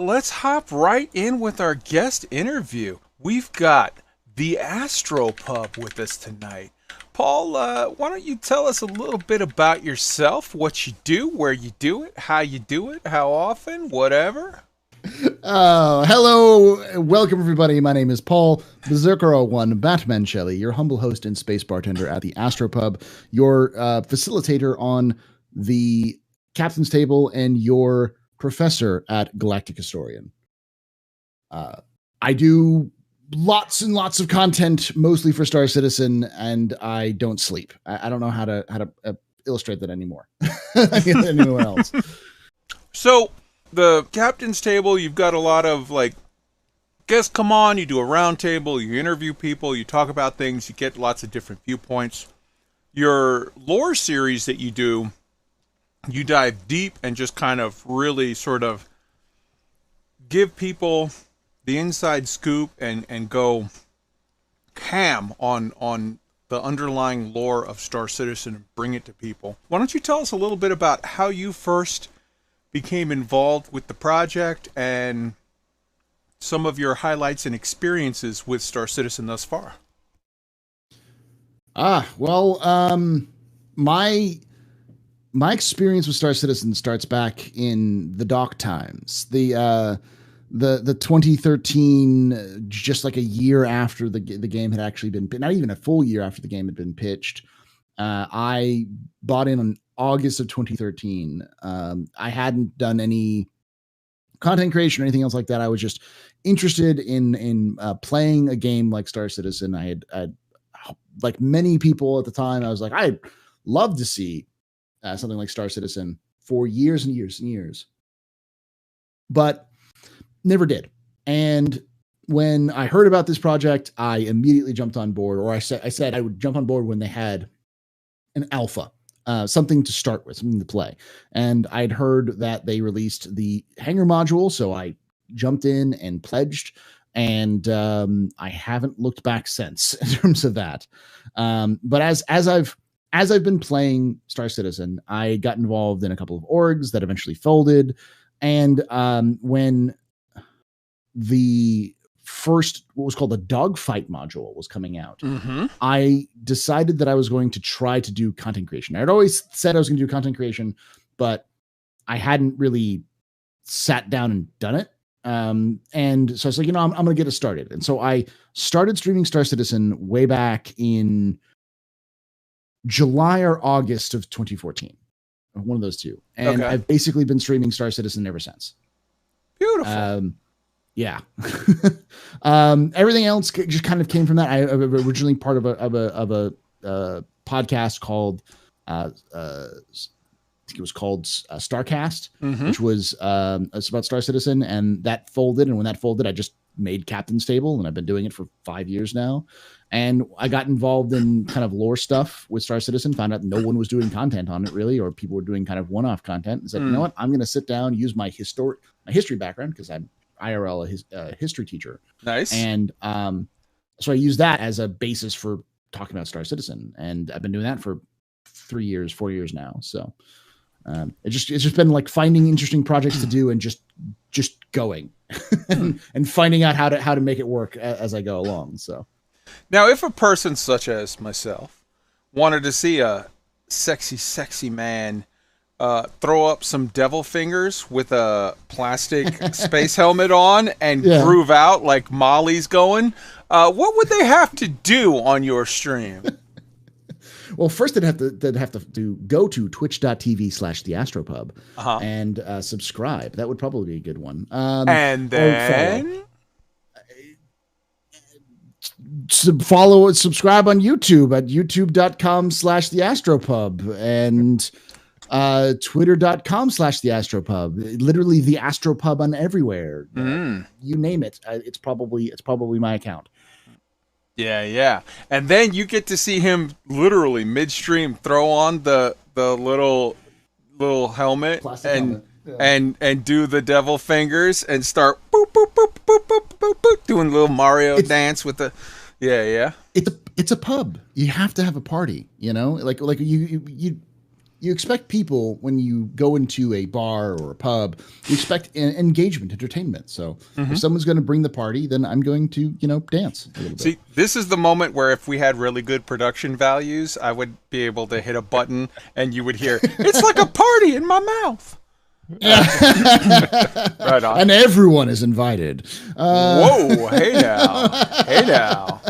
let's hop right in with our guest interview. We've got the AstroPub with us tonight. Paul, why don't you tell us a little bit about yourself, what you do, where you do it, how often, whatever? Hello. Welcome, everybody. My name is Paul Berserker01 Batman Shelley, your humble host and space bartender at the AstroPub, your facilitator on the captain's table, and your professor at Galactic Historian. I do lots and lots of content, mostly for Star Citizen, and I don't sleep. I don't know how to illustrate that anymore. Anywhere else. So, the captain's table, you've got a lot of, like, guests come on, you do a round table, you interview people, you talk about things, you get lots of different viewpoints. Your lore series that you do, you dive deep and just kind of really sort of give people the inside scoop and go ham on the underlying lore of Star Citizen and bring it to people. Why don't you tell us a little bit about how you first became involved with the project and some of your highlights and experiences with Star Citizen thus far? My experience with Star Citizen starts back in the Dock times. The 2013, just like a year after the game had actually been, not even a full year after the game had been pitched. I bought in August of 2013. I hadn't done any content creation or anything else like that. I was just interested in playing a game like Star Citizen. I had like many people at the time, I was like, I'd love to see something like Star Citizen for years and years and years, but never did. And when I heard about this project, I immediately jumped on board, or I said I would jump on board when they had an alpha, something to start with, something to play. And I'd heard that they released the hangar module, so I jumped in and pledged, and I haven't looked back since in terms of that. But as I've been playing Star Citizen, I got involved in a couple of orgs that eventually folded. And when the first, what was called the dogfight module was coming out, I decided that I was going to try to do content creation. I'd always said I was going to do content creation, but I hadn't really sat down and done it. And so I was like, I'm going to get it started. And so I started streaming Star Citizen way back in July or August of 2014, one of those two. And I've basically been streaming Star Citizen ever since. Beautiful. Yeah. Everything else just kind of came from that. I originally part of a podcast called, I think it was called Starcast, which was it's about Star Citizen, and that folded. And when that folded, I just made Captain's Table, and I've been doing it for 5 years now. And I got involved in kind of lore stuff with Star Citizen, found out no one was doing content on it really, or people were doing kind of one-off content, and said, you know what, I'm going to sit down, use my history background, because I'm IRL a history teacher. Nice. And so I use that as a basis for talking about Star Citizen, and I've been doing that for 4 years now. So it's just been like finding interesting projects to do and just going and finding out how to make it work as I go along. So now, if a person such as myself wanted to see a sexy man throw up some devil fingers with a plastic space helmet on and groove out like Molly's going, what would they have to do on your stream? Well, first they'd have to go to twitch.tv/TheAstroPub and subscribe. That would probably be a good one. And then subscribe on YouTube at youtube.com/TheAstroPub and twitter.com/TheAstroPub. Literally the AstroPub on everywhere. You name it. It's probably my account. Yeah. And then you get to see him literally midstream throw on the little helmet and do the devil fingers and start boop boop boop boop boop boop boop doing a little Mario dance with the It's a pub. You have to have a party, like you you expect people when you go into a bar or a pub, you expect engagement, entertainment. So if someone's going to bring the party, then I'm going to, dance a little bit. See, this is the moment where if we had really good production values, I would be able to hit a button and you would hear, "It's like a party in my mouth." Right on. And everyone is invited. Whoa, hey now.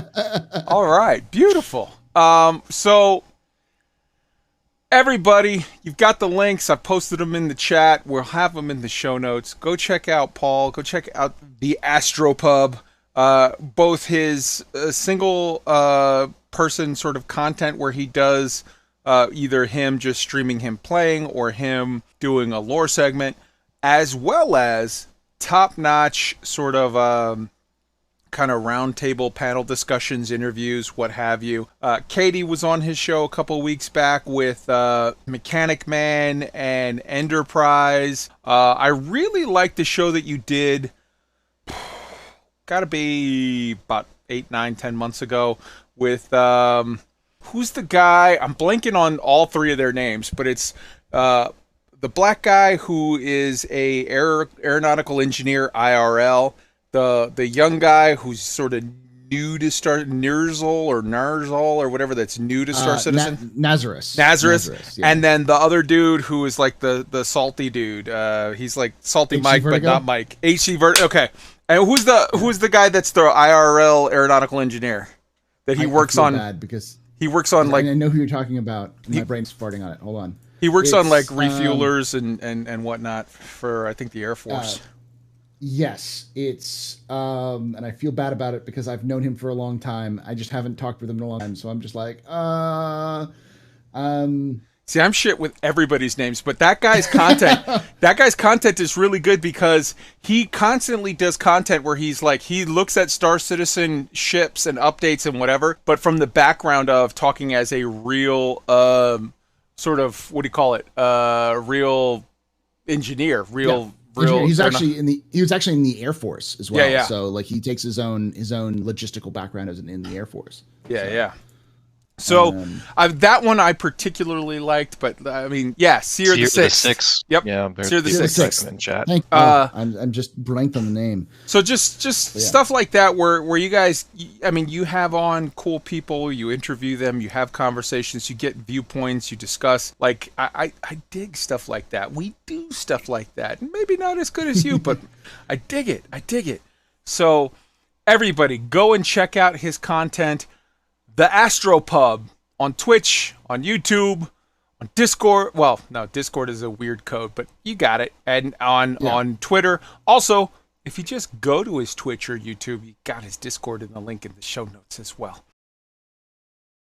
All right, beautiful. So everybody, you've got the links. I've posted them in the chat. We'll have them in the show notes. Go check out Paul. Go check out the AstroPub. Both his single person sort of content where he does either him just streaming him playing or him doing a lore segment, as well as top-notch sort of kind of roundtable panel discussions, interviews, what have you. Katie was on his show a couple weeks back with Mechanic Man and Enterprise. I really liked the show that you did, gotta be about 8, 9, 10 months ago with... who's the guy? I'm blanking on all three of their names, but it's the black guy who is a aeronautical engineer IRL, the young guy who's sort of new to Narzal or whatever, that's new to Star Citizen. Nazareth, yeah. And then the other dude who is like the salty dude. He's like salty Mike, but not Mike. HC Vertigo. Okay. And who's the guy that's the IRL aeronautical engineer that he works on? Bad because he works on like... I know who you're talking about. My brain's farting on it. Hold on. He works on like refuelers and whatnot for, I think, the Air Force. Yes, it's and I feel bad about it because I've known him for a long time. I just haven't talked with him in a long time, so I'm just like, See, I'm shit with everybody's names, but that guy's content is really good because he constantly does content where he's like, he looks at Star Citizen ships and updates and whatever, but from the background of talking as a real sort of, what do you call it? Real engineer, real. He was actually in the Air Force as well. Yeah. So like he takes his own logistical background as in the Air Force. Yeah. So that one I particularly liked, but I mean, yeah, Seer the Sixth. Yep. Yeah, Seer the Sixth in chat. I'm just blank on the name. So just stuff like that where you guys, I mean, you have on cool people, you interview them, you have conversations, you get viewpoints, you discuss. Like I dig stuff like that. We do stuff like that. Maybe not as good as you, but I dig it. So everybody, go and check out his content. The AstroPub on Twitch, on YouTube, on Discord. Well, no, Discord is a weird code, but you got it. And on Twitter. Also, if you just go to his Twitch or YouTube, you got his Discord in the link in the show notes as well.